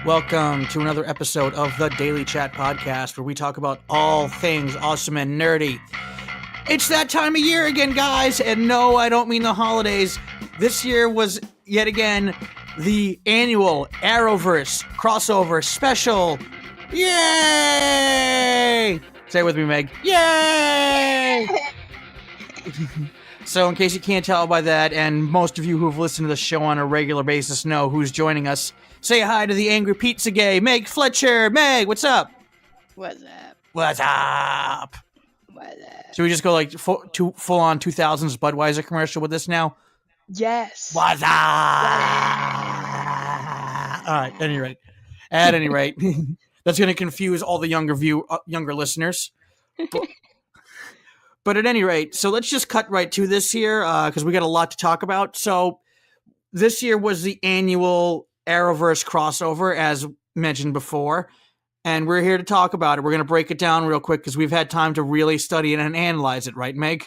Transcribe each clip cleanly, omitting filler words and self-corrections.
Welcome to another episode of the Daily Chat podcast, where we talk about all things awesome and nerdy. It's that time of year again, guys, and no, I don't mean the holidays. This year was, yet again, the annual Arrowverse crossover special. Yay! Say it with me, Meg. Yay! So, in case you can't tell by that, and most of you who've listened to the show on a regular basis know who's joining us, say hi to the Angry Pizza Gay, Meg Fletcher. Meg, what's up? What's up? What's up? What's up? Should we just go like full-on 2000s Budweiser commercial with this now? Yes. What's up? All right, at any rate, that's going to confuse all the younger listeners. But at any rate, so let's just cut right to this here, because we got a lot to talk about. So this year was the annual Arrowverse crossover, as mentioned before, and we're here to talk about it. We're going to break it down real quick because we've had time to really study it and analyze it, right, Meg?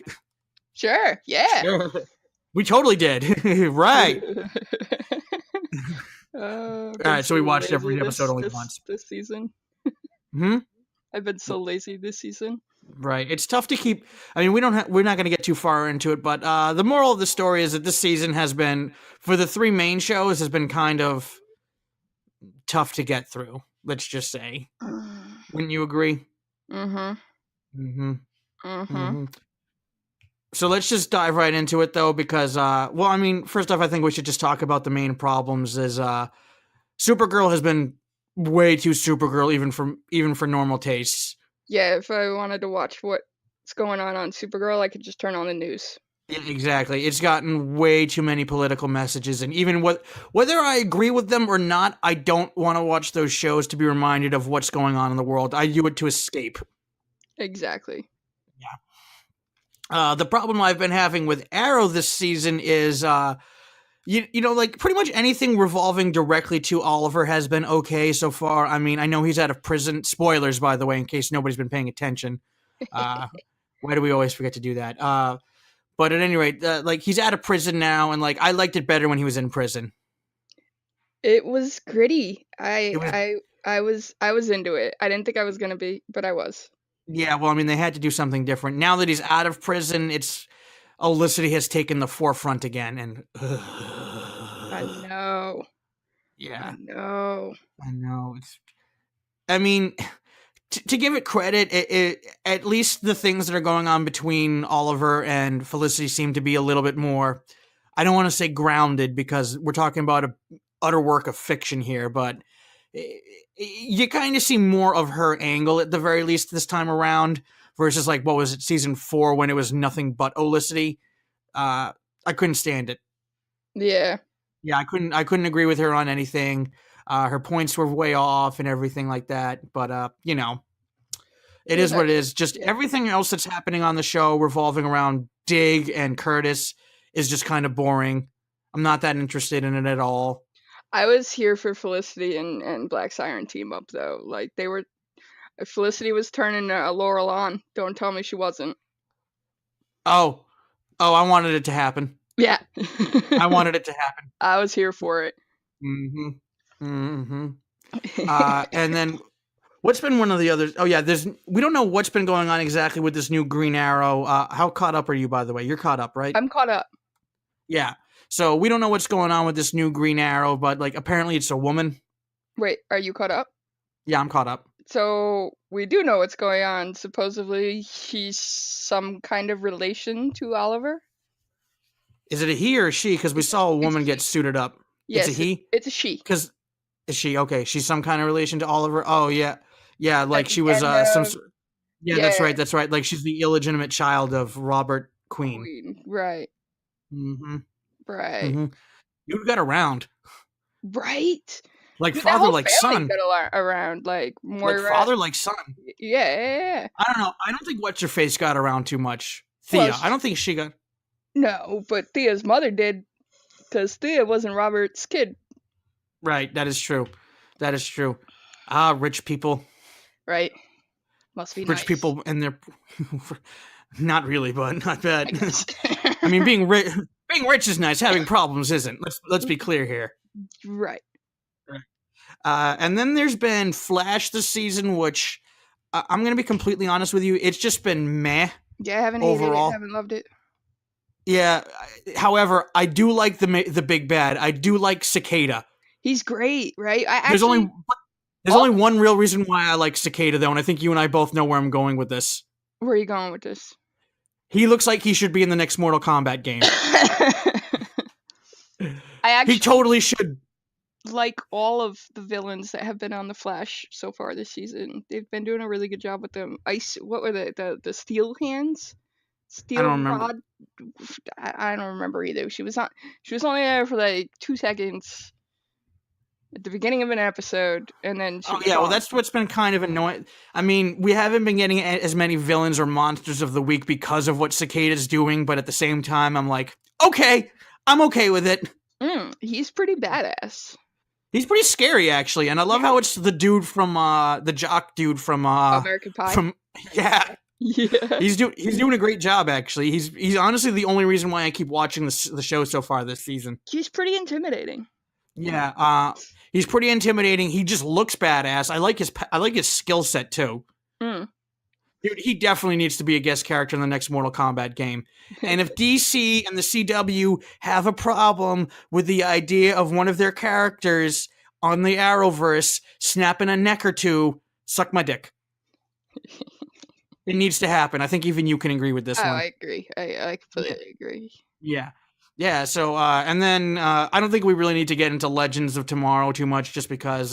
Sure, yeah. Sure. We totally did. Right. All right, so we watched every episode only once. This season. I've been so lazy this season. Right. It's tough to keep. I mean, we're not going to get too far into it, but the moral of the story is that this season has been, for the three main shows, has been kind of tough to get through. Let's just say. Wouldn't you agree? So let's just dive right into it, though, because, first off, I think we should just talk about the main problems. Is Supergirl has been way too Supergirl, even for normal tastes. Yeah, if I wanted to watch what's going on Supergirl, I could just turn on the news. Yeah, exactly. It's gotten way too many political messages, and even whether I agree with them or not, I don't want to watch those shows to be reminded of what's going on in the world. I do it to escape. Exactly. Yeah. The problem I've been having with Arrow this season is, like pretty much anything revolving directly to Oliver has been okay so far. I mean, I know he's out of prison. Spoilers, by the way, in case nobody's been paying attention. Why do we always forget to do that? But at any rate, he's out of prison now, and I liked it better when he was in prison. It was gritty. I was into it. I didn't think I was gonna be, but I was. Yeah, well, I mean, they had to do something different. Now that he's out of prison, Olicity has taken the forefront again, and I know. Yeah, I know. I mean, to give it credit, at least the things that are going on between Oliver and Felicity seem to be a little bit more. I don't want to say grounded because we're talking about a utter work of fiction here, but you kind of see more of her angle at the very least this time around. Versus what was it, season 4 when it was nothing but Olicity? I couldn't stand it. Yeah. Yeah, I couldn't agree with her on anything. Her points were way off and everything like that. But it is what it is. Just everything else that's happening on the show revolving around Dig and Curtis is just kind of boring. I'm not that interested in it at all. I was here for Felicity and Black Siren team up though. Felicity was turning Laurel on. Don't tell me she wasn't. Oh, I wanted it to happen. Yeah. I wanted it to happen. I was here for it. And then what's been one of the others? Oh yeah, we don't know what's been going on exactly with this new Green Arrow. How caught up are you, by the way? You're caught up, right? I'm caught up. Yeah. So we don't know what's going on with this new Green Arrow, but apparently it's a woman. Wait, are you caught up? Yeah, I'm caught up. So we do know what's going on. Supposedly he's some kind of relation to Oliver. Is it a he or a she? Because we saw a woman get suited up. Yes, it's a he? It's a she. Is she? Okay, she's some kind of relation to Oliver. Oh, yeah. Yeah, she was some... Yeah, that's right. She's the illegitimate child of Robert Queen. Right. Right. Mm-hmm. You got around. Right. Father, like son. Got around, more father, like son. Yeah. I don't know. I don't think What's Her Face got around too much. Thea. I don't think she got. No, but Thea's mother did, because Thea wasn't Robert's kid. Right. That is true. Rich people. right? Must be Rich nice. people and their... Not really, but not bad. I guess. I mean, being rich is nice. Having problems isn't. Let's be clear here. Right. And then there's been Flash this season, which I'm going to be completely honest with you. It's just been meh Yeah, I haven't hated it. overall. Haven't loved it. Yeah. However, I do like the big bad. I do like Cicada. He's great, right? I There's actually. only one real reason why I like Cicada, though, and I think you and I both know where I'm going with this. Where are you going with this? He looks like he should be in the next Mortal Kombat game. I actually He totally should. like all of the villains that have been on the Flash so far this season. They've been doing a really good job with them. What were the steel hands? I don't remember. Rod. I don't remember either. She was only there for like 2 seconds at the beginning of an episode, and then she was well, gone. that's what's been kind of annoying. I mean, we haven't been getting as many villains or monsters of the week because of what Cicada's doing, but at the same time, I'm like, okay, I'm okay with it. He's pretty badass. He's pretty scary, actually, and I love how it's the dude from the jock dude from American Pie. Yeah. Yeah. He's doing a great job, actually. He's honestly the only reason why I keep watching the show so far this season. He's pretty intimidating. Yeah, he's pretty intimidating. He just looks badass. I like his skill set too. Dude, he definitely needs to be a guest character in the next Mortal Kombat game. And if DC and the CW have a problem with the idea of one of their characters on the Arrowverse snapping a neck or two, suck my dick. It needs to happen. I think even you can agree with this one. I agree. I completely agree. Yeah. Yeah, so, and then I don't think we really need to get into Legends of Tomorrow too much just because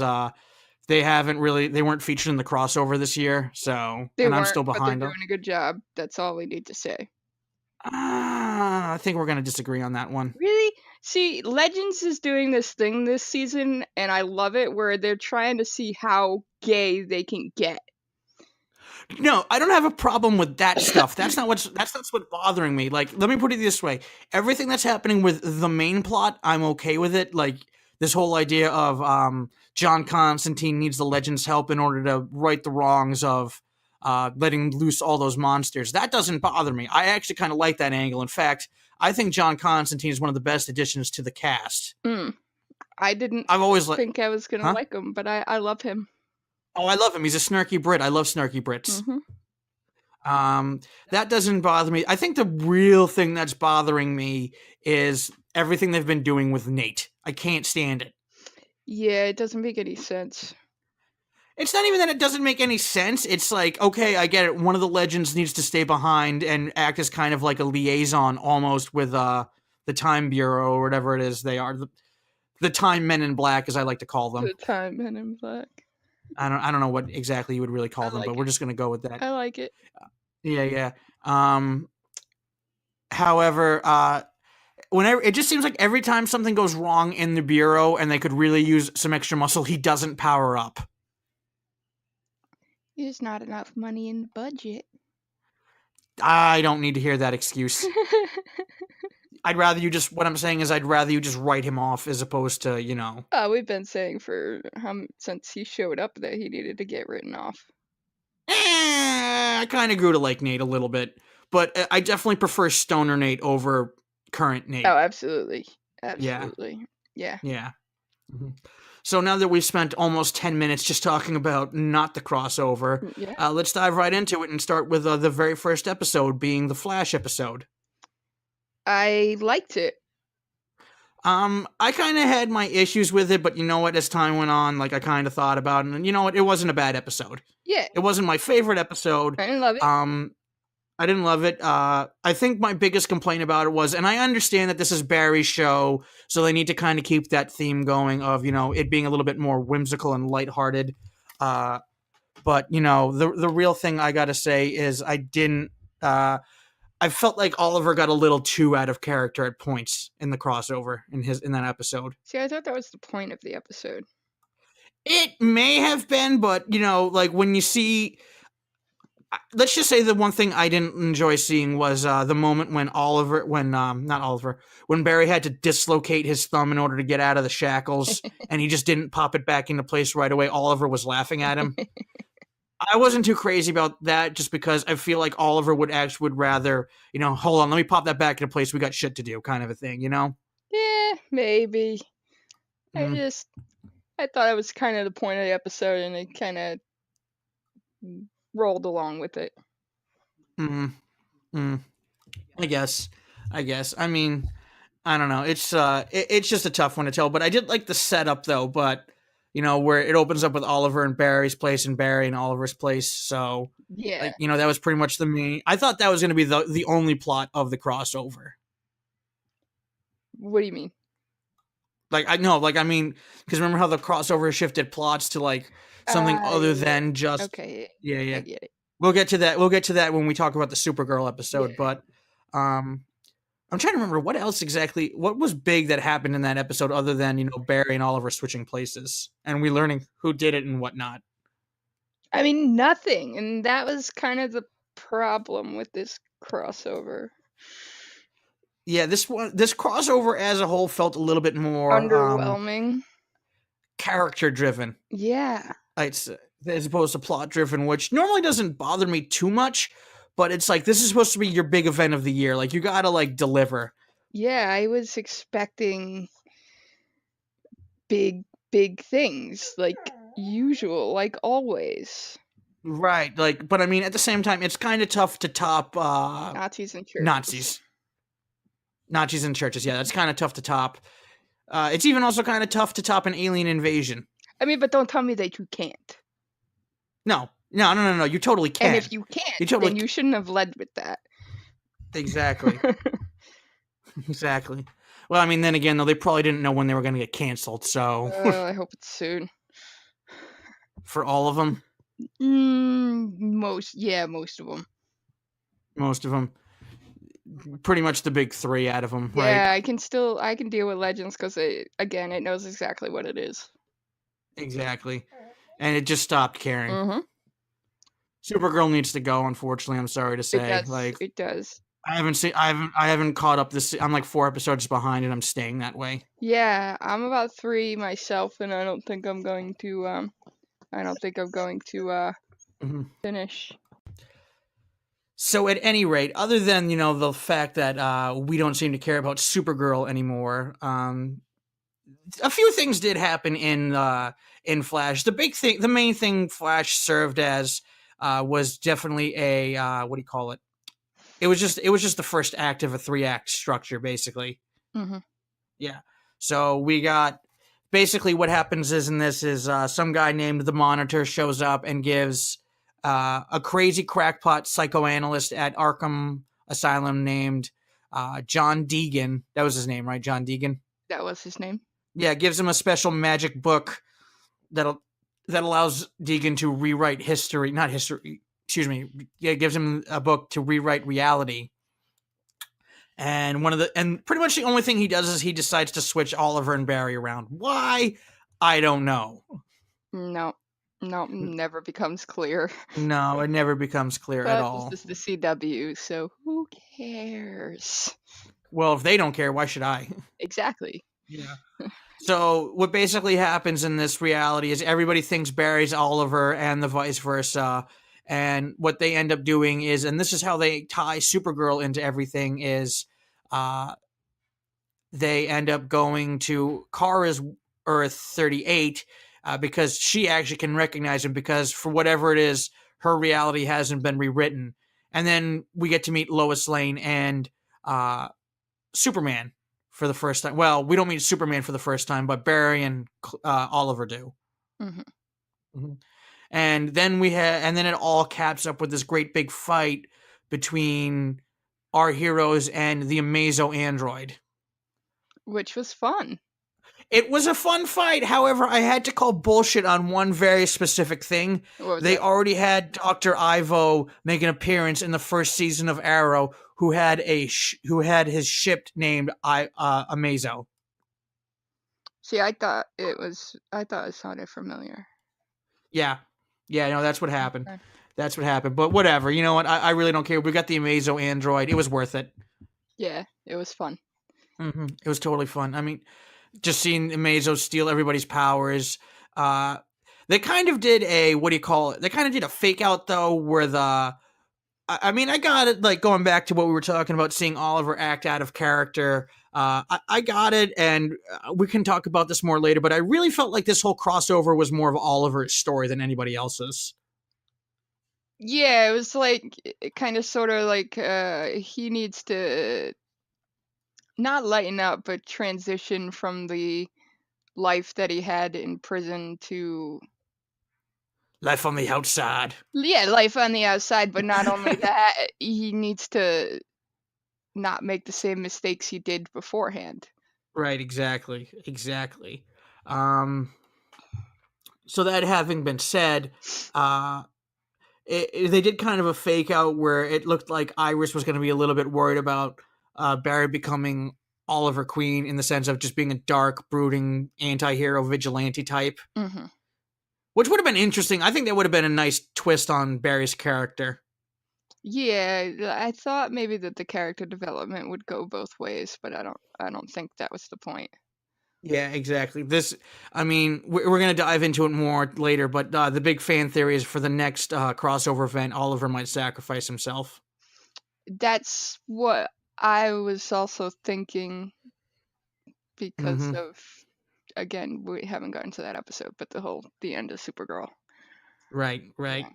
they weren't featured in the crossover this year, so, I'm still behind but they're doing a good job. That's all we need to say. I think we're going to disagree on that one. Really? See, Legends is doing this thing this season, and I love it, where they're trying to see how gay they can get. No, I don't have a problem with that stuff. That's not what's bothering me. Like, let me put it this way. Everything that's happening with the main plot, I'm okay with it. Like, this whole idea of John Constantine needs the Legends' help in order to right the wrongs of letting loose all those monsters. That doesn't bother me. I actually kind of like that angle. In fact, I think John Constantine is one of the best additions to the cast. I've always think I was going to like him, but I love him. Oh, I love him. He's a snarky Brit. I love snarky Brits. That doesn't bother me. I think the real thing that's bothering me is everything they've been doing with Nate. I can't stand it. Yeah, it doesn't make any sense. It's not even that it doesn't make any sense. It's like, okay, I get it. One of the Legends needs to stay behind and act as kind of like a liaison almost with the Time Bureau or whatever it is they are. The Time Men in Black, as I like to call them. The Time Men in Black. I don't know what exactly you would really call them, but we're just going to go with that. I like it. Yeah. However, whenever it just seems like every time something goes wrong in the Bureau and they could really use some extra muscle, he doesn't power up. There's not enough money in the budget. I don't need to hear that excuse. What I'm saying is I'd rather you just write him off as opposed to, we've been saying since he showed up that he needed to get written off. I kind of grew to like Nate a little bit, but I definitely prefer Stoner Nate over current Nate. Oh, absolutely. Absolutely. Yeah. Mm-hmm. So now that we've spent almost 10 minutes just talking about not the crossover, let's dive right into it and start with the very first episode being the Flash episode. I liked it. I kind of had my issues with it, but you know what? As time went on, like I kind of thought about it, and you know what? It wasn't a bad episode. Yeah. It wasn't my favorite episode. I didn't love it. I didn't love it. I think my biggest complaint about it was, and I understand that this is Barry's show, so they need to kind of keep that theme going of, it being a little bit more whimsical and lighthearted. But, the real thing I got to say is I felt like Oliver got a little too out of character at points in the crossover in that episode. See, I thought that was the point of the episode. It may have been, but like when you see let's just say the one thing I didn't enjoy seeing was the moment when when Barry had to dislocate his thumb in order to get out of the shackles, and he just didn't pop it back into place right away. Oliver was laughing at him. I wasn't too crazy about that, just because I feel like Oliver would rather, hold on, let me pop that back into place. We got shit to do, kind of a thing, Yeah, maybe. Mm, I thought it was kind of the point of the episode, and it kind of rolled along with it. mm, mm. I guess. I mean, I don't know. It's just a tough one to tell. But I did like the setup though. But where it opens up with Oliver and Barry's place and Barry and Oliver's place. So Yeah. that was pretty much the main. I thought that was going to be the only plot of the crossover. What do you mean? I mean, because remember how the crossover shifted plots to something other Yeah. than just. Okay. Yeah. I get it. We'll get to that. We'll get to that when we talk about the Supergirl episode. Yeah. But I'm trying to remember what was big that happened in that episode other than, Barry and Oliver switching places and we learning who did it and whatnot. I mean, nothing. And that was kind of the problem with this crossover. Yeah, this crossover as a whole felt a little bit more underwhelming. Character driven. Yeah. As opposed to plot driven, which normally doesn't bother me too much, but it's like this is supposed to be your big event of the year. Like you got to deliver. Yeah, I was expecting big things like usual, like always. Right, but I mean at the same time it's kind of tough to top Nazis and churches. Nazis and churches. Yeah, that's kind of tough to top. It's even also kind of tough to top an alien invasion. I mean, but don't tell me that you can't. No. You totally can. And if you can't, then you shouldn't have led with that. Exactly. Exactly. Well, I mean, then again, though, they probably didn't know when they were going to get canceled, so. I hope it's soon. For all of them? Most of them. Most of them. Pretty much the big three out of them, right? Yeah, I can deal with Legends because it knows exactly what it is. Exactly. And it just stopped caring. Mm-hmm. Supergirl needs to go, unfortunately, I'm sorry to say. It does. I haven't caught up this. I'm 4 episodes behind and I'm staying that way. Yeah, I'm about 3 myself and I don't think I'm going to finish. So at any rate, other than, the fact that we don't seem to care about Supergirl anymore, a few things did happen in Flash. The main thing Flash served as was definitely a what do you call it? It was just the first act of a 3-act structure, basically. Mm-hmm. Yeah. So we got basically what happens is some guy named the Monitor shows up and gives a crazy crackpot psychoanalyst at Arkham Asylum named John Deegan. That was his name, right? John Deegan. That was his name. Yeah, gives him a special magic book that allows Deegan to rewrite history. Not history. Excuse me. Yeah, gives him a book to rewrite reality. And pretty much the only thing he does is he decides to switch Oliver and Barry around. Why? I don't know. No, never becomes clear. No, it never becomes clear at all. This is the CW, so who cares? Well, if they don't care, why should I? Exactly. Yeah. So what basically happens in this reality is everybody thinks Barry's Oliver and the vice versa. And what they end up doing is, and this is how they tie Supergirl into everything, is they end up going to Kara's Earth 38 because she actually can recognize him because for whatever it is, her reality hasn't been rewritten. And then we get to meet Lois Lane and Superman for the first time. Well, we don't meet Superman for the first time, but Barry and Oliver do. Mm-hmm. Mm-hmm. And then it all caps up with this great big fight between our heroes and the Amazo android. Which was fun. It was a fun fight. However, I had to call bullshit on one very specific thing. They already had Dr. Ivo make an appearance in the first season of Arrow, who had his ship named Amazo. See, I thought it sounded familiar. Yeah. Yeah, no, that's what happened. Okay. That's what happened. But whatever. You know what? I really don't care. We got the Amazo android. It was worth it. Yeah, it was fun. It was totally fun. I mean, just seeing Amazo steal everybody's powers. Uh, they kind of did a what do you call it? They kind of did a fake out though, where the I mean, I got it. Like going back to what we were talking about, seeing Oliver act out of character. I got it, and we can talk about this more later. But I really felt like this whole crossover was more of Oliver's story than anybody else's. Yeah, it was like kind of sort of like he needs to not lighten up, but transition from the life that he had in prison to Life on the outside. life on the outside. But not only that, he needs to not make the same mistakes he did beforehand. Right. Exactly. Exactly. Um. So that having been said, uh, they did kind of a fake out where it looked like Iris was going to be a little bit worried about Barry becoming Oliver Queen in the sense of just being a dark, brooding, anti-hero vigilante type, Mm-hmm. which would have been interesting. I think that would have been a nice twist on Barry's character. Yeah, I thought maybe that the character development would go both ways, but I don't think that was the point. Yeah, exactly. This, I mean, we're going to dive into it more later, but the big fan theory is for the next crossover event, Oliver might sacrifice himself. That's what I was also thinking because Mm-hmm. of, again, we haven't gotten to that episode, but the end of Supergirl. Right, right. Yeah.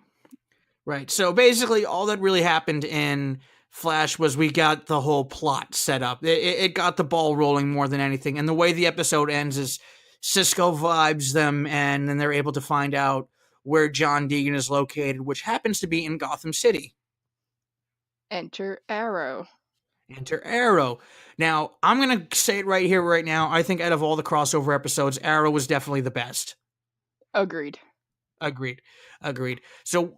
Right. So basically, all that really happened in Flash was we got the whole plot set up. It got the ball rolling more than anything. And the way the episode ends is Cisco vibes them, and then they're able to find out where John Deegan is located, which happens to be in Gotham City. Enter Arrow. Enter Arrow. Now, I'm going to say it right here, right now. I think out of all the crossover episodes, Arrow was definitely the best. Agreed. Agreed. So,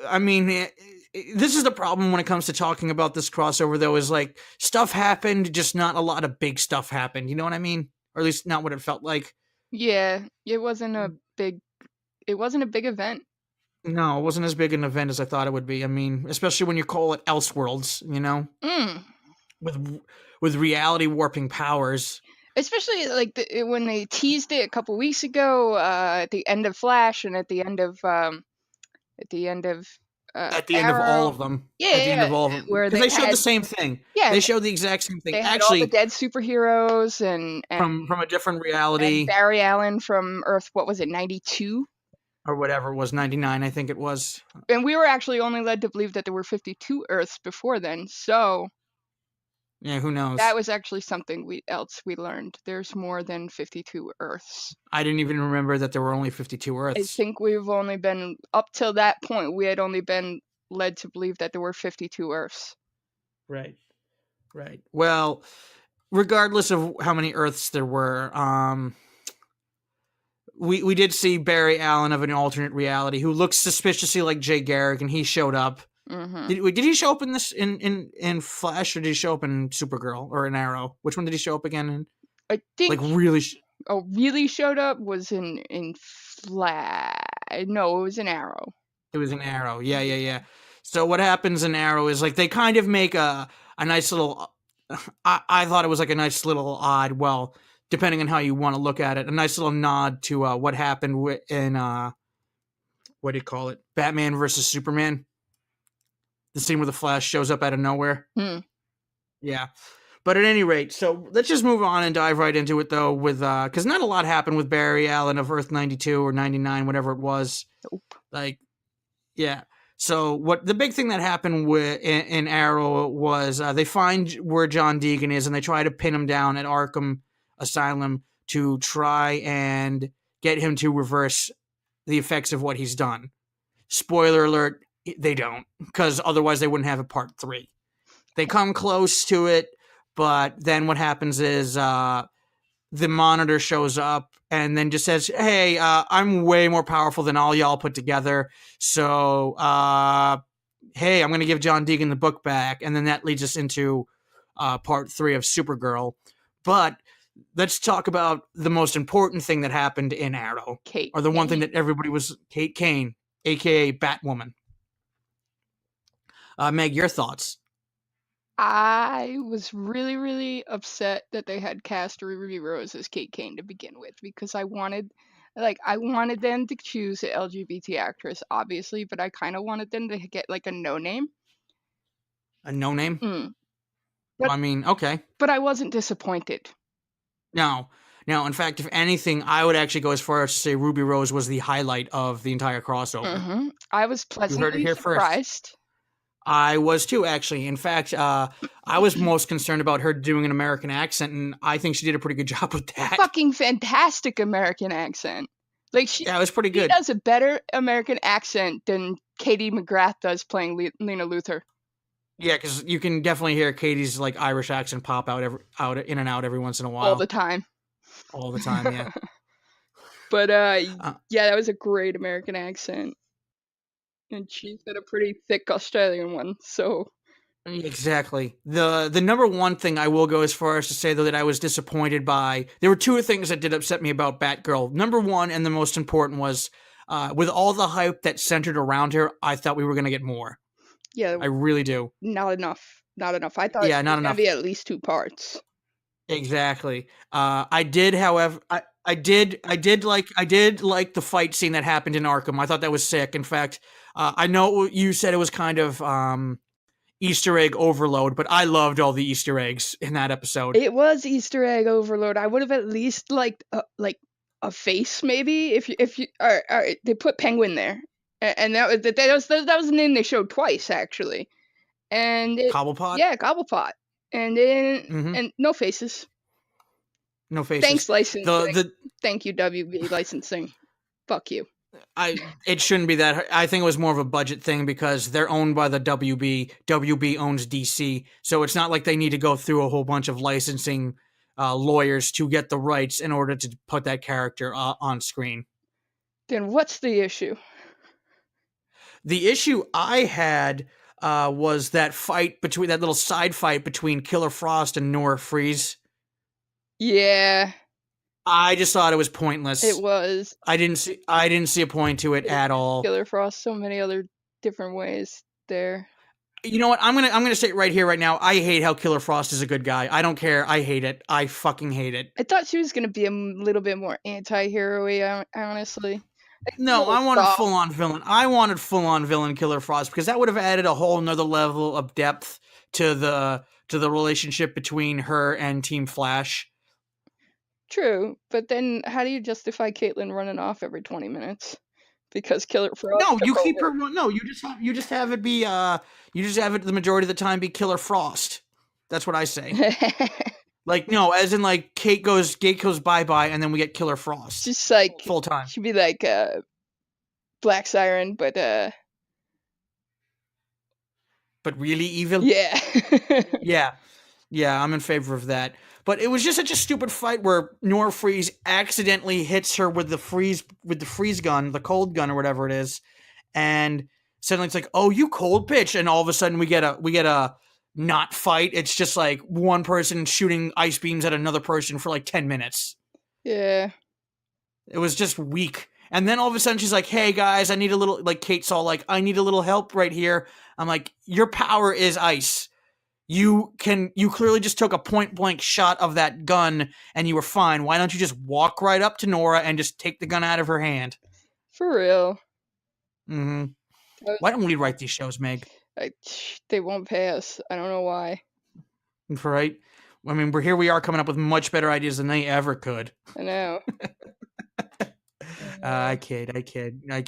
I mean, this is the problem when it comes to talking about this crossover, though, is like stuff happened, just not a lot of big stuff happened. You know what I mean? Or at least not what it felt like. Yeah, it wasn't a big event. No, it wasn't as big an event as I thought it would be. I mean, especially when you call it Elseworlds, you know, Mm. with reality warping powers. Especially like when they teased it a couple weeks ago, at the end of Flash and at the end of at the end of At the end of all Arrow. of them. Yeah, At the end yeah, of all of them. where Because they they showed had, the same thing. yeah, They showed the exact same thing. they had all the Actually, dead superheroes from a different and reality. Barry Allen from Earth, what was it, 92? Or whatever it was, 99, I think it was. And we were actually only led to believe that there were 52 Earths before then, so Yeah, who knows? that was actually something else we learned. There's more than 52 Earths. I didn't even remember that there were only 52 I Earths. think we've only been, up till that point, we had only been led to believe that there were 52 Earths. Right. Right. Well, regardless of how many Earths there were, we did see Barry Allen of an alternate reality who looks suspiciously like Jay Garrick, and he showed up. Mm-hmm. Did he show up in this in Flash, or did he show up in Supergirl or in Arrow? Which one did he show up again in? I think Like really? really showed up was in Flash. No, it was in Arrow. It was an Arrow. Yeah. So what happens in Arrow is like they kind of make a nice little. I thought it was like a nice little odd. Well, depending on how you want to look at it, a nice little nod to what happened in what do you call it? Batman versus Superman. The scene where the Flash shows up out of nowhere. Hmm. Yeah. But at any rate, so let's just move on and dive right into it, though, with because not a lot happened with Barry Allen of Earth 92 or 99, whatever it was. Nope. Like, yeah. So what the big thing that happened in Arrow was they find where John Deegan is, and they try to pin him down at Arkham Asylum to try and get him to reverse the effects of what he's done. Spoiler alert, they don't, because otherwise they wouldn't have a part 3. They come close to it, but then what happens is the Monitor shows up and then just says, hey, I'm way more powerful than all y'all put together, so hey, I'm going to give John Deegan the book back, and then that leads us into part 3 of Supergirl. But let's talk about the most important thing that happened in Arrow. Kate or the one thing Kane. that everybody was... Kate Kane. aka Batwoman. Meg, your thoughts? I was really, really upset that they had cast Ruby Rose as Kate Kane to begin with, because I wanted them to choose an LGBT actress, obviously, but I kind of wanted them to get like a no name. A no name? But I mean, okay. But I wasn't disappointed. No. In fact, if anything, I would actually go as far as to say Ruby Rose was the highlight of the entire crossover. I was You heard it pleasantly here surprised. First. I was too, actually. In fact, I was most concerned about her doing an American accent, and I think she did a pretty good job with that. Fucking fantastic American accent. Like yeah, it was pretty good. She does a better American accent than Katie McGrath does playing Lena Luthor. Yeah, because you can definitely hear Katie's like Irish accent pop out in and out every once in a while. All the time. Yeah. But yeah, that was a great American accent. And she's got a pretty thick Australian one, so exactly. The number one thing I will go as far as to say, though, that I was disappointed by, there were two things that did upset me about Batgirl. Number one, and the most important, was with all the hype that centered around her, I thought we were going to get more. Yeah, I really do. Not enough. I thought it was going to be at least 2 parts. Exactly. I did, however, I did like the fight scene that happened in Arkham. I thought that was sick. In fact, I know you said it was kind of Easter egg overload, but I loved all the Easter eggs in that episode. It was Easter egg overload. I would have at least liked a face, maybe, if you all right, they put Penguin there, and that was a name they showed twice, actually. And Cobblepot? Yeah, Cobblepot. And then and no faces. No faces. Thanks, licensing. Thank you, WB licensing. Fuck you. It shouldn't be that. I think it was more of a budget thing because they're owned by the WB. WB owns DC, so it's not like they need to go through a whole bunch of licensing lawyers to get the rights in order to put that character on screen. Then what's the issue? The issue I had was that little side fight between Killer Frost and Nora Freeze. Yeah. I just thought it was pointless. It was. I didn't see a point to it at all. Killer Frost so many other different ways there. You know what? I'm gonna say it right here, right now. I hate how Killer Frost is a good guy. I don't care. I hate it. I fucking hate it. I thought she was gonna be a little bit more anti-hero-y, honestly. No, I wanted full-on villain. I wanted full-on villain Killer Frost because that would have added a whole nother level of depth to the relationship between her and Team Flash. True, but then how do you justify Caitlin running off every 20 minutes? Because Killer Frost. No, you keep her. No, you just have it be. You just have it the majority of the time be Killer Frost. That's what I say. Like no, as in like Kate goes bye, and then we get Killer Frost. Just like full time. She'd be like Black Siren, but really evil. Yeah. Yeah. I'm in favor of that. But it was just such a stupid fight where Nora Freeze accidentally hits her with the freeze gun, the cold gun or whatever it is, and suddenly it's like, oh, you cold bitch, and all of a sudden we get a not fight. It's just like one person shooting ice beams at another person for like 10 minutes. Yeah. It was just weak. And then all of a sudden she's like, hey guys, I need a little, like Kate's all like, I need a little help right here. I'm like, your power is ice. You clearly just took a point blank shot of that gun and you were fine. Why don't you just walk right up to Nora and just take the gun out of her hand? For real. Mm-hmm. Why don't we write these shows, Meg? They won't pay us. I don't know why. Right? I mean, we are coming up with much better ideas than they ever could. I know. I kid. I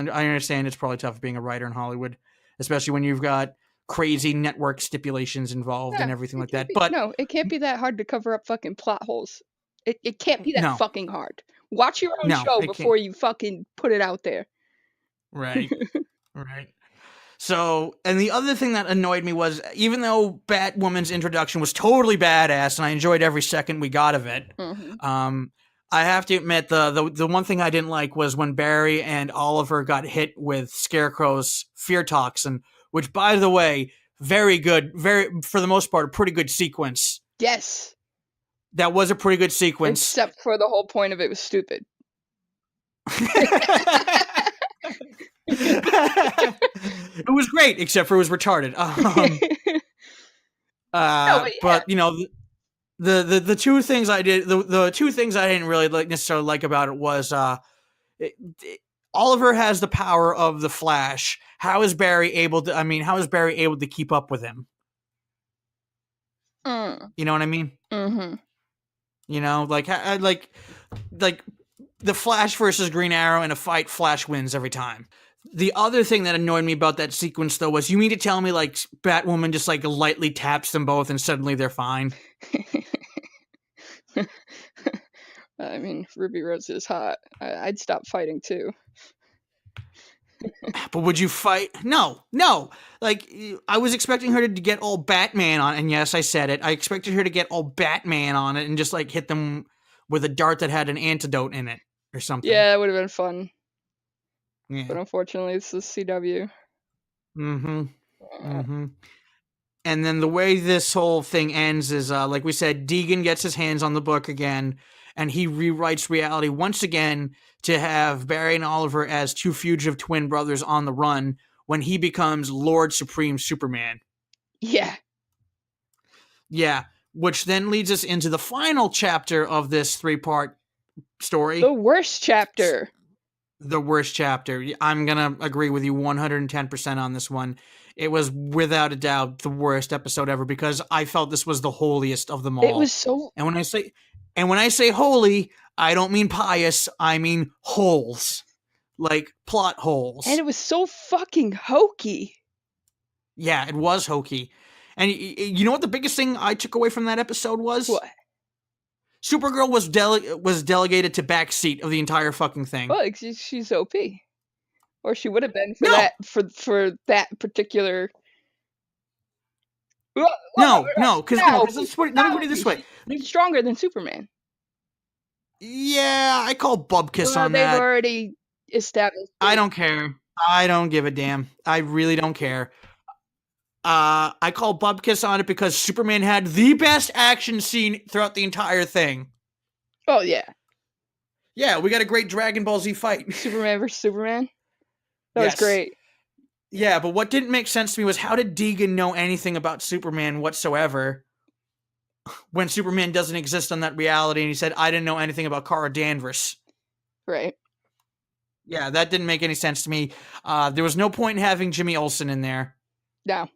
understand it's probably tough being a writer in Hollywood, especially when you've got crazy network stipulations involved and everything like that. But no, it can't be that hard to cover up fucking plot holes. It can't be that fucking hard. Watch your own show before you fucking put it out there. Right. Right. So, and the other thing that annoyed me was, even though Batwoman's introduction was totally badass and I enjoyed every second we got of it, I have to admit the one thing I didn't like was when Barry and Oliver got hit with Scarecrow's fear toxin, which, by the way, very good, for the most part, a pretty good sequence. Yes. That was a pretty good sequence. Except for the whole point of it was stupid. It was great, except for it was retarded. No, but But you know, the two things I did, the two things I didn't really necessarily like about it was Oliver has the power of the Flash. How is Barry able to? I mean, how is Barry able to keep up with him? You know what I mean? Mm-hmm. You know, like the Flash versus Green Arrow in a fight, Flash wins every time. The other thing that annoyed me about that sequence, though, was you mean to tell me, like, Batwoman just, like, lightly taps them both and suddenly they're fine? I mean, Ruby Rose is hot. I'd stop fighting too. But would you fight? No. Like, I was expecting her to get all Batman on it, and yes, I said it. I expected her to get all Batman on it and just, like, hit them with a dart that had an antidote in it or something. Yeah, that would have been fun. Yeah. But unfortunately, it's the CW. And then the way this whole thing ends is, like we said, Deegan gets his hands on the book again, and he rewrites reality once again to have Barry and Oliver as two fugitive twin brothers on the run when he becomes Lord Supreme Superman. Yeah. Yeah, which then leads us into the final chapter of this three-part story. The worst chapter. The worst chapter. I'm going to agree with you 110% on this one. It was without a doubt the worst episode ever because I felt this was the holiest of them all. It was so. And when I say holy, I don't mean pious. I mean holes, like plot holes. And it was so fucking hokey. Yeah, it was hokey. And you know what the biggest thing I took away from that episode was? What? Supergirl was delegated to backseat of the entire fucking thing. Well, she's OP. Or she would have been for that particular. No, because let's put it this way. She's stronger than Superman. Yeah, I call Bubkiss on that. They've already established. I don't care. I don't give a damn. I really don't care. I call Bubkiss on it because Superman had the best action scene throughout the entire thing. Oh, yeah. Yeah, we got a great Dragon Ball Z fight. Superman versus Superman? That was great. Yeah, but what didn't make sense to me was how did Deegan know anything about Superman whatsoever when Superman doesn't exist on that reality and he said, I didn't know anything about Kara Danvers. Right. Yeah, that didn't make any sense to me. There was no point in having Jimmy Olsen in there. No.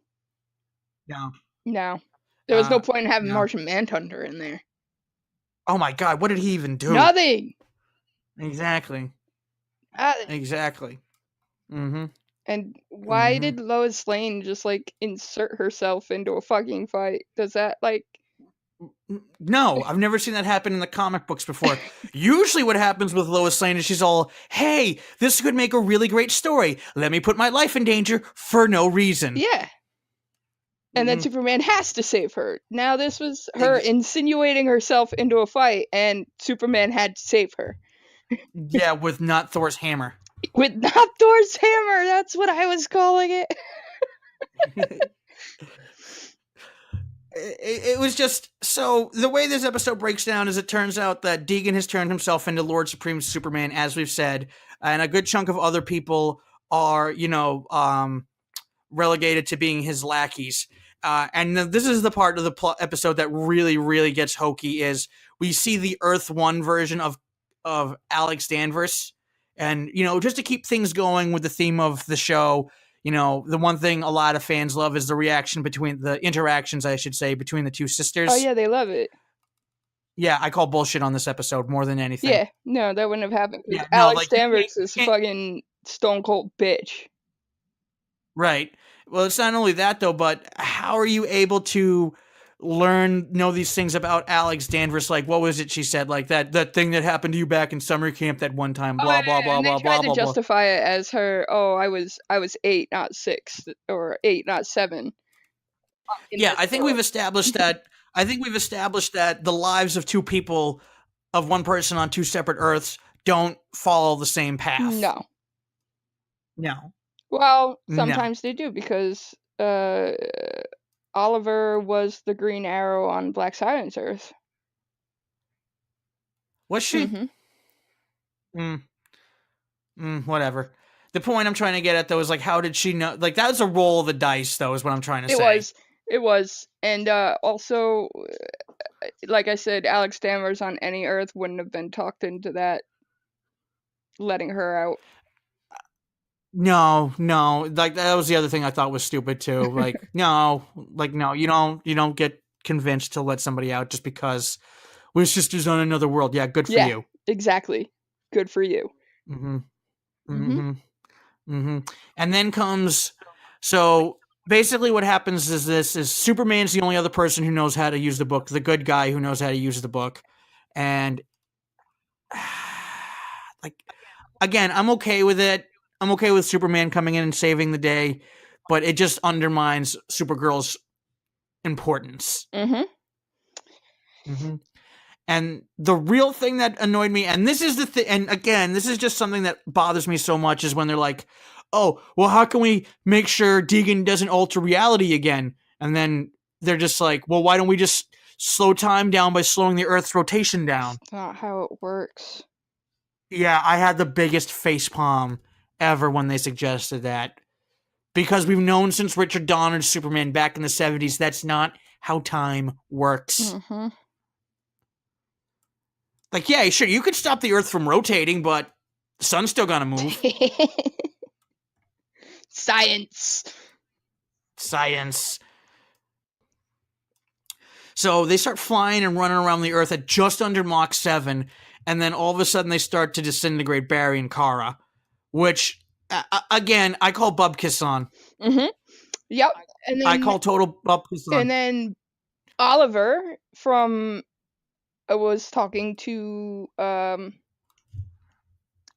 No. There was no point in having Martian Manhunter in there. Oh my god, what did he even do? Nothing! Exactly. Exactly. Mm-hmm. And why did Lois Lane just, like, insert herself into a fucking fight? Does that, like... No, I've never seen that happen in the comic books before. Usually what happens with Lois Lane is she's all, hey, this could make a really great story. Let me put my life in danger for no reason. Yeah. And then Superman has to save her. Now this was her insinuating herself into a fight, and Superman had to save her. Yeah, with not Thor's hammer. With not Thor's hammer! That's what I was calling it. It was just, so the way this episode breaks down is it turns out that Deegan has turned himself into Lord Supreme Superman, as we've said, and a good chunk of other people are, relegated to being his lackeys. And this is the part of the episode that really, really gets hokey is we see the Earth 1 version of Alex Danvers. And, just to keep things going with the theme of the show, the one thing a lot of fans love is the interactions, I should say, between the two sisters. Oh, yeah, they love it. Yeah, I call bullshit on this episode more than anything. Yeah, no, that wouldn't have happened. Yeah, Alex Danvers is a fucking stone cold bitch. Right. Well, it's not only that, though, but how are you able to know these things about Alex Danvers? Like, what was it she said? Like, that thing that happened to you back in summer camp that one time, blah, blah, blah, blah, blah, blah. They justify it as her, I was 8, not 6, or 8, not 7. Yeah, I think we've established that. The lives of two people, of one person on two separate Earths, don't follow the same path. No. Well, sometimes they do, because Oliver was the Green Arrow on Black Silence Earth. Was she? Mm-hmm. Whatever. The point I'm trying to get at, though, is like, how did she know? Like, that was a roll of the dice, though, is what I'm trying to say. It was. And also, like I said, Alex Danvers on any Earth wouldn't have been talked into that, letting her out. No, like that was the other thing I thought was stupid too. Like, no, you don't get convinced to let somebody out just because we're sisters on another world. Yeah, good for you. Exactly. Good for you. Mm-hmm. Mm-hmm. Mm-hmm. And then comes, so basically what happens is this is Superman's the only other person who knows how to use the book, the good guy who knows how to use the book. And like, again, I'm okay with it. I'm okay with Superman coming in and saving the day, but it just undermines Supergirl's importance. Mm-hmm. Mm-hmm. And the real thing that annoyed me, and this is the thing, and again, this is just something that bothers me so much, is when they're like, oh, well, how can we make sure Deegan doesn't alter reality again? And then they're just like, well, why don't we just slow time down by slowing the Earth's rotation down? That's not how it works. Yeah, I had the biggest facepalm ever when they suggested that. Because we've known since Richard Donner's Superman back in the 70s, that's not how time works. Mm-hmm. Like, yeah, sure, you could stop the Earth from rotating, but the sun's still gonna move. Science. So they start flying and running around the Earth at just under Mach 7, and then all of a sudden they start to disintegrate Barry and Kara, which, again, I call Bubkiss on. Mm-hmm. Yep. And then, I call total Bubkiss on. And then Oliver was talking to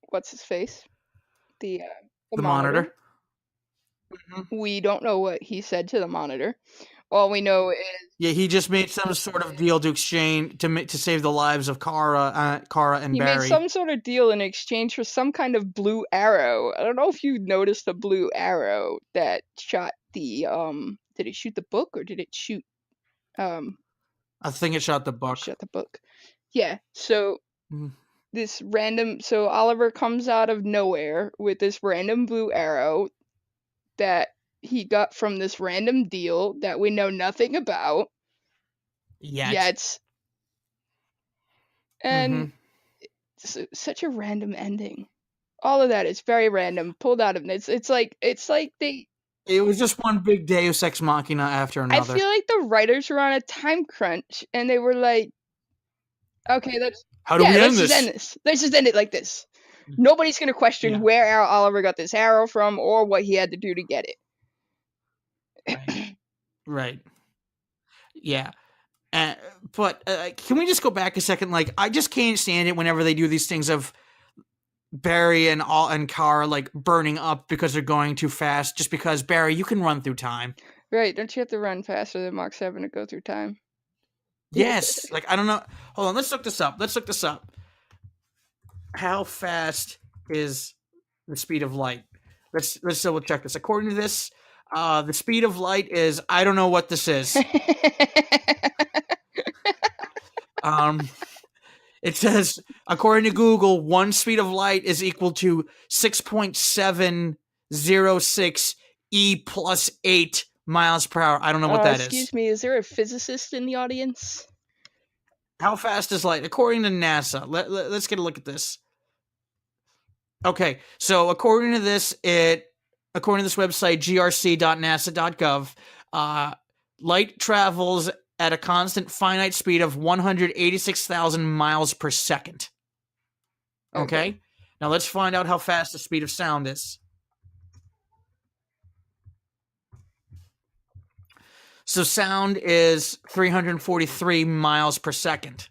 what's his face? The monitor. Mm-hmm. We don't know what he said to the monitor. All we know is, yeah, he just made some sort of deal to exchange to save the lives of Kara and Barry. He made some sort of deal in exchange for some kind of blue arrow. I don't know if you noticed the blue arrow that shot the did it shoot the book or did it shoot I think it shot the book. Yeah. So this random, so Oliver comes out of nowhere with this random blue arrow that he got from this random deal that we know nothing about yet. And it's such a random ending. All of that is very random, pulled out of it. It's like they. It was just one big Deus Ex Machina after another. I feel like the writers were on a time crunch, and they were like, "Okay, let's just end this. Let's just end it like this. Nobody's gonna question where Oliver got this arrow from or what he had to do to get it." Right. Yeah. But can we just go back a second? Like, I just can't stand it whenever they do these things of Barry and Kara like burning up because they're going too fast. Just because, Barry, you can run through time. Right? Don't you have to run faster than Mach 7 to go through time? Yes. Like, I don't know. Hold on. Let's look this up. How fast is the speed of light? Let's double check this. According to this, the speed of light is, I don't know what this is. It says, according to Google, one speed of light is equal to 6.706 E plus 8 miles per hour. I don't know what that is. Excuse me, is there a physicist in the audience? How fast is light? According to NASA. Let's get a look at this. Okay, so according to this website, grc.nasa.gov, light travels at a constant finite speed of 186,000 miles per second. Okay? Now let's find out how fast the speed of sound is. So sound is 343 miles per second.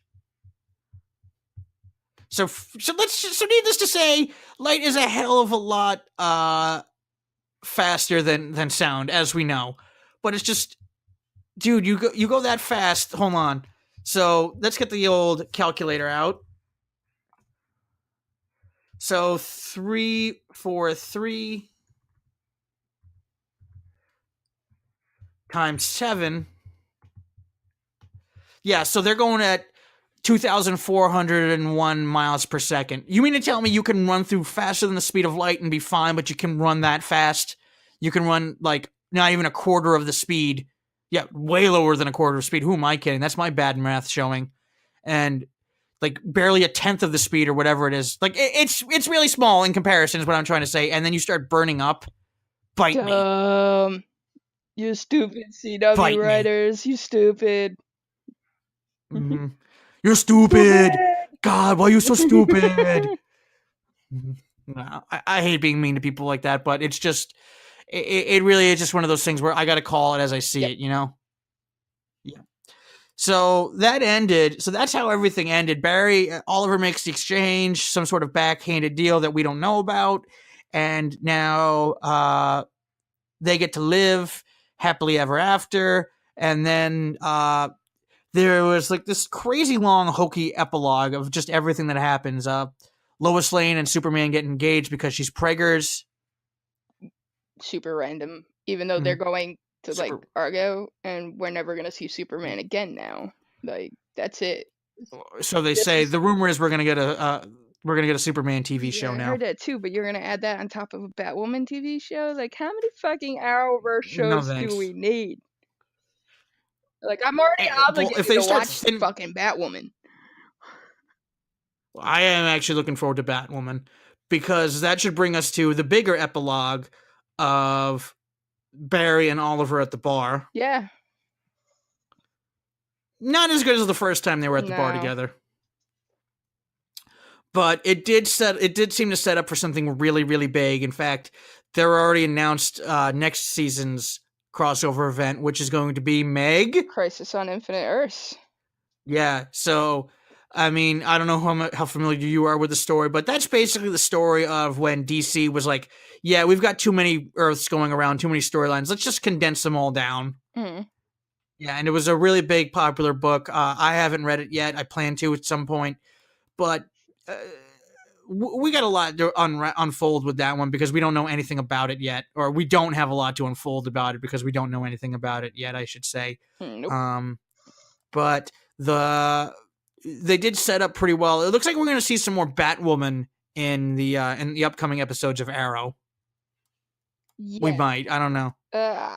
So needless to say, light is a hell of a lot faster than sound, as we know. But it's just, dude, you go that fast. Hold on. So let's get the old calculator out. So 343 times 7. Yeah, so they're going at 2,401 miles per second. You mean to tell me you can run through faster than the speed of light and be fine, but you can run that fast? You can run like not even a quarter of the speed. Yeah, way lower than a quarter of speed. Who am I kidding? That's my bad math showing. And like barely a tenth of the speed or whatever it is. Like it's really small in comparison is what I'm trying to say. And then you start burning up. Bite me. You stupid CW Bite me. writers. You stupid. Mm-hmm. You're stupid. God, why are you so stupid? No, I hate being mean to people like that, but it's just, it really is just one of those things where I got to call it as I see it, you know? Yeah. So that ended. So that's how everything ended. Oliver makes the exchange, some sort of backhanded deal that we don't know about. And now they get to live happily ever after. And then there was like this crazy long hokey epilogue of just everything that happens. Lois Lane and Superman get engaged because she's preggers. Super random. Even though they're going to like Argo, and we're never gonna see Superman again now. Like that's it. So they say the rumor is we're gonna get a Superman TV show now. I heard that too, but you're gonna add that on top of a Batwoman TV show? Like how many fucking Arrowverse shows do we need? Like I'm already obligated to watch fucking Batwoman. I am actually looking forward to Batwoman because that should bring us to the bigger epilogue of Barry and Oliver at the bar. Yeah. Not as good as the first time they were at the bar together. But it did seem to set up for something really, really big. In fact, they're already announced next season's crossover event, which is going to be Meg. Crisis on Infinite Earths. Yeah, so I mean, I don't know how familiar you are with the story, but that's basically the story of when DC was like, yeah, we've got too many Earths going around, too many storylines. Let's just condense them all down. Mm. Yeah, and it was a really big, popular book. I haven't read it yet. I plan to at some point. But we got a lot to unfold with that one because we don't know anything about it yet. Or we don't have a lot to unfold about it because we don't know anything about it yet, I should say. Nope. But they did set up pretty well. It looks like we're going to see some more Batwoman in the upcoming episodes of Arrow. Yeah. We might. I don't know.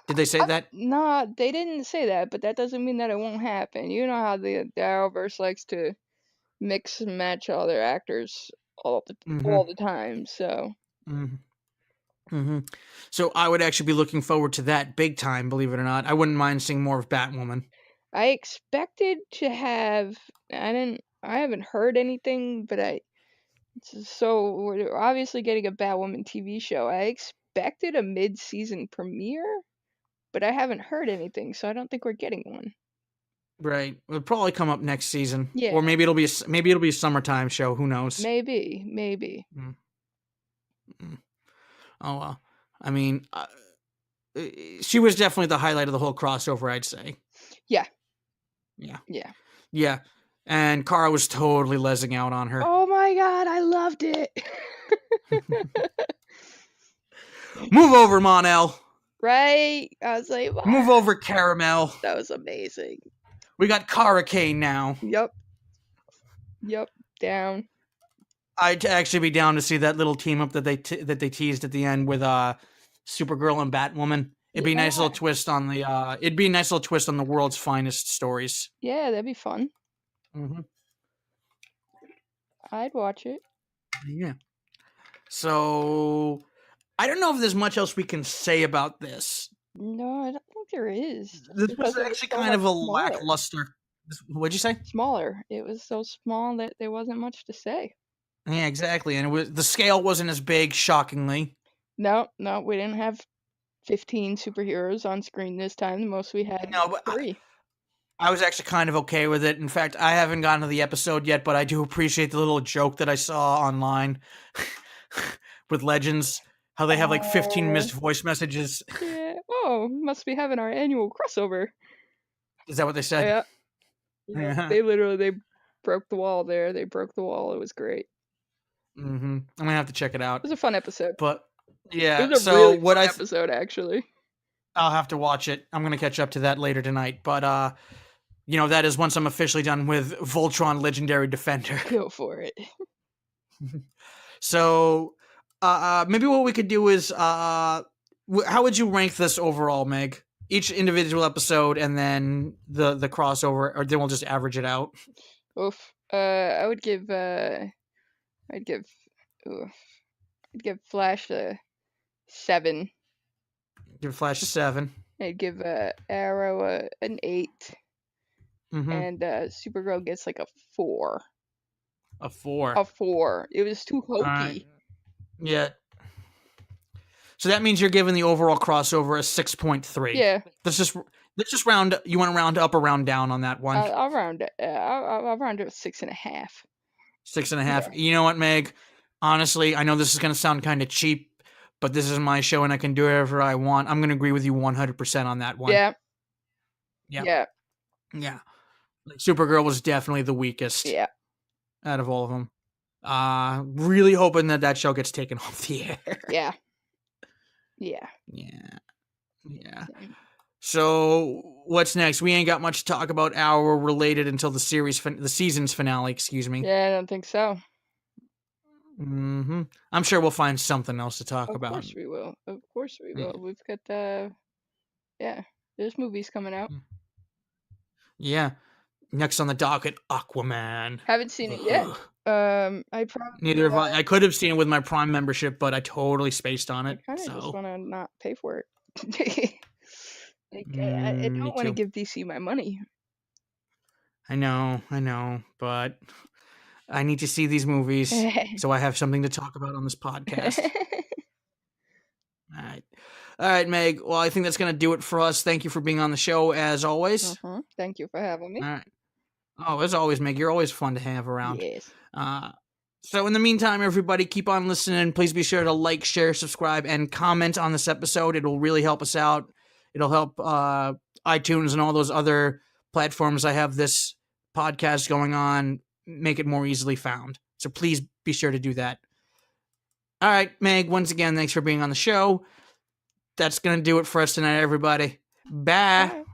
Did they say that? No, they didn't say that, but that doesn't mean that it won't happen. You know how the Arrowverse likes to mix and match all their actors all the time, so. So I would actually be looking forward to that big time, believe it or not. I wouldn't mind seeing more of Batwoman. I expected to have. I haven't heard anything, but so we're obviously getting a Batwoman TV show. I expected a mid-season premiere, but I haven't heard anything, so I don't think we're getting one. Right, it'll probably come up next season. Yeah, or maybe it'll be a summertime show. Who knows? Maybe. Oh well. I mean, she was definitely the highlight of the whole crossover, I'd say. Yeah. And Kara was totally lesing out on her. Oh my god, I loved it. Move over, Mon-El. Right? I was like, what? Move over, Caramel. That was amazing. We got Kara Kane now. Yep. Down. I'd actually be down to see that little team up that they teased at the end with Supergirl and Batwoman. It'd be a nice little twist on the world's finest stories. Yeah, that'd be fun. Mm-hmm. I'd watch it. Yeah. So I don't know if there's much else we can say about this. No, I don't think there is. This was actually kind of a lackluster. What'd you say? Smaller. It was so small that there wasn't much to say. Yeah, exactly. And the scale wasn't as big, shockingly. No, we didn't have 15 superheroes on screen this time. The most we had was 3. I was actually kind of okay with it. In fact, I haven't gotten to the episode yet, but I do appreciate the little joke that I saw online with Legends. How they have like 15 missed voice messages. Yeah. Oh, must be having our annual crossover. Is that what they said? Yeah. They broke the wall there. They broke the wall. It was great. I'm gonna have to check it out. It was a fun episode. But yeah, it was a really fun episode actually. I'll have to watch it. I'm gonna catch up to that later tonight. But That is once I'm officially done with Voltron Legendary Defender. Go for it. So, maybe what we could do is, how would you rank this overall, Meg? Each individual episode, and then the crossover, or then we'll just average it out. Oof. I'd give Flash a 7. Give Flash a 7. I'd give Arrow an 8. Mm-hmm. And Supergirl gets like a 4. A 4. A 4. It was too hokey. Yeah. So that means you're giving the overall crossover a 6.3. Yeah. Let's just round. You want to round up or round down on that one? I'll round it. I'll round it 6.5. 6.5. Yeah. You know what, Meg? Honestly, I know this is going to sound kind of cheap, but this is my show and I can do whatever I want. I'm going to agree with you 100% on that one. Yeah. Yeah. Yeah. Like, Supergirl was definitely the weakest. Yeah. Out of all of them. Really hoping that show gets taken off the air. Yeah. Yeah. Yeah. So what's next? We ain't got much to talk about Arrow related until the season's finale. Excuse me. Yeah, I don't think so. Mm-hmm. I'm sure we'll find something else to talk about. Of course we will. Yeah. We've got there's movies coming out. Yeah. Next on the docket, Aquaman. Haven't seen it yet. I probably neither have I could have seen it with my Prime membership, but I totally spaced on it. I kind of just want to not pay for it. I don't want to give DC my money. I know, but I need to see these movies so I have something to talk about on this podcast. All right, Meg. Well, I think that's going to do it for us. Thank you for being on the show, as always. Thank you for having me. All right. Oh, as always, Meg, you're always fun to have around. Yes. So in the meantime, everybody, keep on listening. Please be sure to like, share, subscribe, and comment on this episode. It'll really help us out. It'll help iTunes and all those other platforms I have this podcast going on make it more easily found. So please be sure to do that. All right, Meg, once again, thanks for being on the show. That's going to do it for us tonight, everybody. Bye.